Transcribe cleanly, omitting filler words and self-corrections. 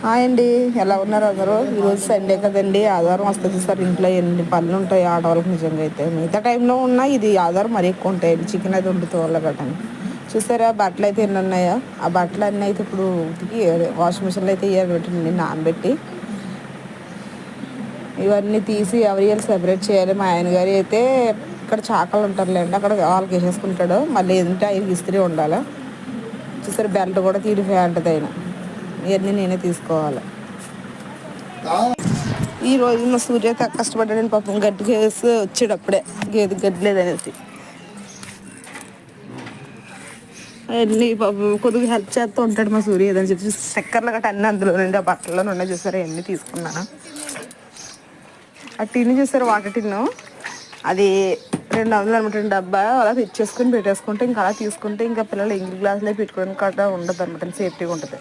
Hi అండి, ఎలా ఉన్నారు అందరూ? ఈరోజు సండే కదండి, ఆదివారం వస్తుంది సార్. ఇంట్లో ఎన్ని పనులు ఉంటాయి ఆడవాళ్ళకి. నిజంగా అయితే మిగతా టైంలో ఉన్న ఇది ఆదివారం మరీ ఎక్కువ ఉంటాయండి. చికెన్ అయితే వండుతూ వాళ్ళ గట్టని చూసారా. బట్టలు అయితే ఎన్ని ఉన్నాయో, ఆ బట్టలు అన్నీ అయితే ఇప్పుడు ఉతికి వాషింగ్ మిషన్లో అయితే ఇవ్వాలి పెట్టండి నానబెట్టి. ఇవన్నీ తీసి ఎవరి సెపరేట్ చేయాలి. మా ఆయన గారి అయితే ఇక్కడ చాకలు ఉంటారులేండి, అక్కడ వాళ్ళకి వేసేసుకుంటాడు. మళ్ళీ ఏంటంటే ఆయనకి ఇస్త్రీ ఉండాలి. చూసారు, బెల్ట్ కూడా తీరిపోయి ఉంటుంది ఆయన. ఇవన్నీ నేనే తీసుకోవాలి. ఈ రోజు మా సూర్య కష్టపడ్డాడని పాపం, గడ్డి వేసి వచ్చాడు అప్పుడే. గేది గడ్డి లేదనేసి అవన్నీ పాపం కొద్దిగా హెల్ప్ చేస్తూ ఉంటాడు మా సూర్య. ఏదని చెప్పి చక్కర్లు గట్ట అన్నీ అందులో నుండి ఆ బట్టల్లో నుండి చూసారు. అవన్నీ తీసుకున్నాను. ఆ టిన్ చూసారు, వాటర్ టిన్ను, అది 200 అనమాట డబ్బా. అలా తెచ్చేసుకుని పెట్టేసుకుంటే ఇంకా అలా తీసుకుంటే ఇంకా పిల్లలు ఇంగ్లీష్ గ్లాసులో పెట్టుకోవడానికి అట్లా ఉండదు అనమాట, సేఫ్టీగా ఉంటుంది.